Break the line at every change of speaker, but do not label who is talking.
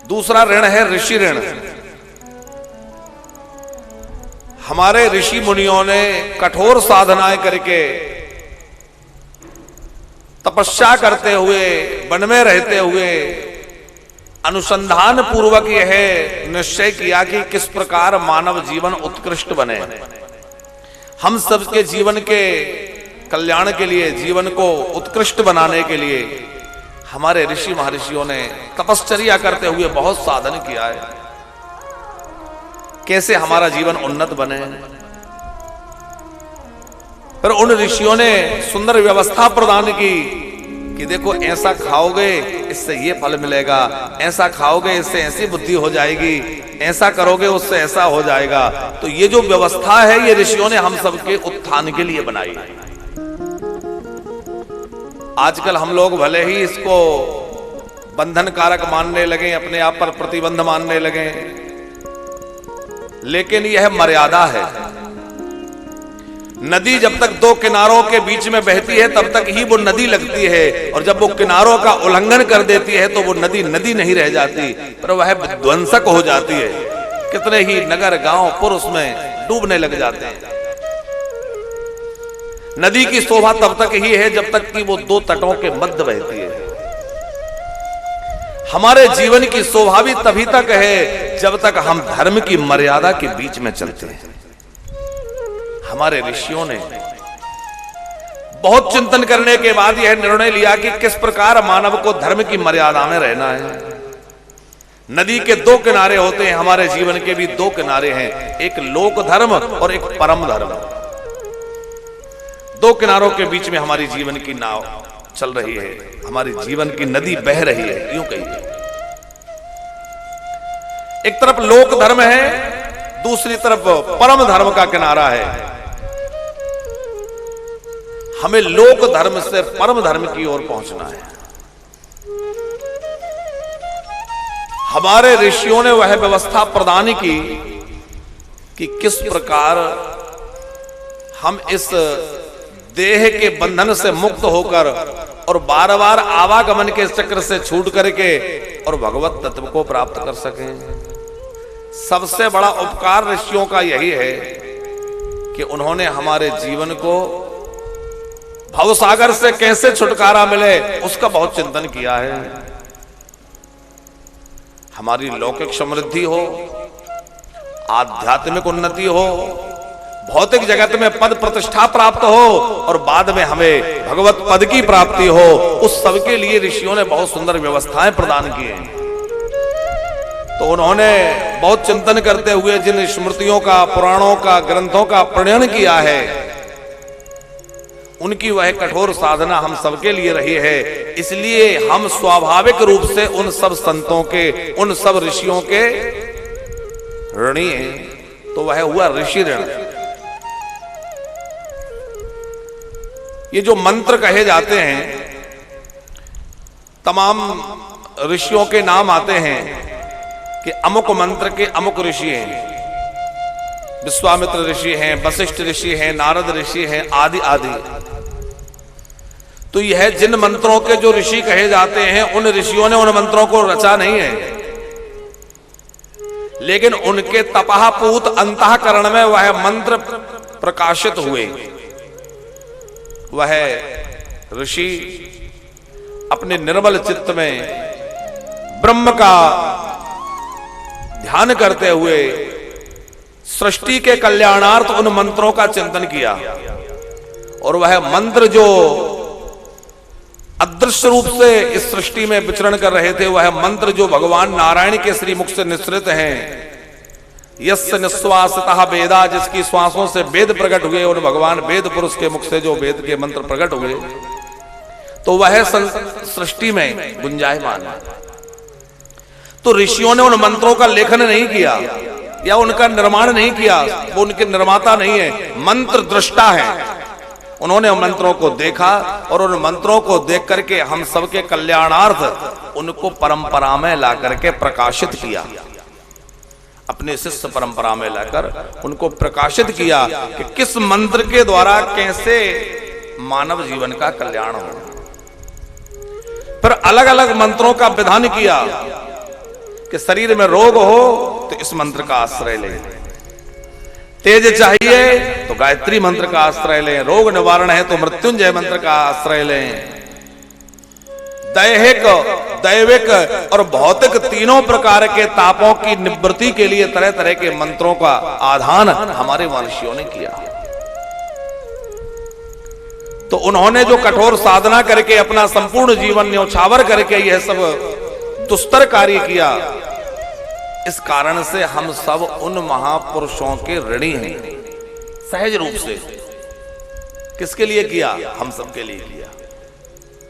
दूसरा ऋण है ऋषि ऋण। हमारे ऋषि मुनियों ने कठोर साधनाएं करके, तपस्या करते हुए, वन में रहते हुए अनुसंधान पूर्वक यह निश्चय किया कि किस प्रकार मानव जीवन उत्कृष्ट बने। हम सबके जीवन के कल्याण के लिए, जीवन को उत्कृष्ट बनाने के लिए हमारे ऋषि महर्षियों ने तपश्चर्या करते हुए बहुत साधन किया है, कैसे हमारा जीवन उन्नत बने। फिर उन ऋषियों ने सुंदर व्यवस्था प्रदान की कि देखो ऐसा खाओगे इससे ये फल मिलेगा, ऐसा खाओगे इससे ऐसी बुद्धि हो जाएगी, ऐसा करोगे उससे ऐसा हो जाएगा। तो ये जो व्यवस्था है ये ऋषियों ने हम सबके उत्थान के लिए बनाई। आजकल हम लोग भले ही इसको बंधन कारक मानने लगे, अपने आप पर प्रतिबंध मानने लगे, लेकिन यह मर्यादा है। नदी जब तक दो किनारों के बीच में बहती है तब तक ही वो नदी लगती है, और जब वो किनारों का उल्लंघन कर देती है तो वो नदी नदी नहीं रह जाती, पर वह विध्वंसक हो जाती है। कितने ही नगर गांव पुर उसमें डूबने लग जाते हैं। नदी की शोभा तब तक ही है जब तक कि वो दो तटों के मध्य बहती है। हमारे जीवन की शोभा भी तभी तक है जब तक हम धर्म की मर्यादा के बीच में चलते हैं। हमारे ऋषियों ने बहुत चिंतन करने के बाद यह निर्णय लिया कि किस प्रकार मानव को धर्म की मर्यादा में रहना है। नदी के दो किनारे होते हैं, हमारे जीवन के भी दो किनारे हैं, एक लोक धर्म और एक परम धर्म। दो किनारों के बीच में हमारी जीवन की नाव चल रही है, हमारी जीवन की नदी बह रही है, यूं कहिए। एक तरफ लोक धर्म है, दूसरी तरफ परम धर्म का किनारा है। हमें लोक धर्म से परम धर्म की ओर पहुंचना है। हमारे ऋषियों ने वह व्यवस्था प्रदान की कि किस प्रकार हम इस देह के बंधन से मुक्त होकर और बार बार आवागमन के चक्र से छूट करके और भगवत तत्व को प्राप्त कर सकें। सबसे बड़ा उपकार ऋषियों का यही है कि उन्होंने हमारे जीवन को भवसागर से कैसे छुटकारा मिले उसका बहुत चिंतन किया है। हमारी लौकिक समृद्धि हो, आध्यात्मिक उन्नति हो, भौतिक जगत में पद प्रतिष्ठा प्राप्त हो और बाद में हमें भगवत पद की प्राप्ति हो, उस सब के लिए ऋषियों ने बहुत सुंदर व्यवस्थाएं प्रदान की हैं। तो उन्होंने बहुत चिंतन करते हुए जिन स्मृतियों का, पुराणों का, ग्रंथों का प्रणयन किया है, उनकी वह कठोर साधना हम सबके लिए रही है। इसलिए हम स्वाभाविक रूप से उन सब संतों के, उन सब ऋषियों के ऋणी हैं। तो वह हुआ ऋषि ऋण। ये जो मंत्र कहे जाते हैं, तमाम ऋषियों के नाम आते हैं कि अमुक मंत्र के अमुक ऋषि हैं। विश्वामित्र ऋषि हैं, वशिष्ठ ऋषि हैं, नारद ऋषि हैं, आदि आदि। तो यह जिन मंत्रों के जो ऋषि कहे जाते हैं, उन ऋषियों ने उन मंत्रों को रचा नहीं है, लेकिन उनके तपःपूत अंतःकरण में वह मंत्र प्रकाशित हुए। वह ऋषि अपने निर्मल चित्त में ब्रह्म का ध्यान करते हुए सृष्टि के कल्याणार्थ उन मंत्रों का चिंतन किया, और वह मंत्र जो अदृश्य रूप से इस सृष्टि में विचरण कर रहे थे, वह मंत्र जो भगवान नारायण के श्री मुख से निसृत हैं, यस्य निश्वासतः वेदा, जिसकी श्वासों से वेद प्रकट हुए, उन भगवान वेद पुरुष के मुख से जो वेद के मंत्र प्रकट हुए, तो वह सृष्टि में गुंजायमान। तो ऋषियों ने उन मंत्रों का लेखन नहीं किया या उनका निर्माण नहीं किया, वो उनके निर्माता नहीं है, मंत्र दृष्टा है। उन्होंने मंत्रों को देखा और उन मंत्रों को देख करके हम सबके कल्याणार्थ उनको परंपरा में ला करके प्रकाशित किया, अपने शिष्य परंपरा में लाकर उनको प्रकाशित किया कि किस मंत्र के द्वारा कैसे मानव जीवन का कल्याण हो। फिर अलग अलग मंत्रों का विधान किया कि शरीर में रोग हो तो इस मंत्र का आश्रय लें, तेज चाहिए तो गायत्री मंत्र का आश्रय लें, रोग निवारण है तो मृत्युंजय मंत्र का आश्रय लें। दैहिक, दैविक और भौतिक तीनों प्रकार के तापों की निवृत्ति के लिए तरह तरह के मंत्रों का आधान हमारे महर्षियों ने किया। तो उन्होंने जो कठोर साधना करके अपना संपूर्ण जीवन न्यौछावर करके यह सब दुस्तर कार्य किया, इस कारण से हम सब उन महापुरुषों के ऋणी हैं। सहज रूप से किसके लिए किया? हम सबके लिए किया।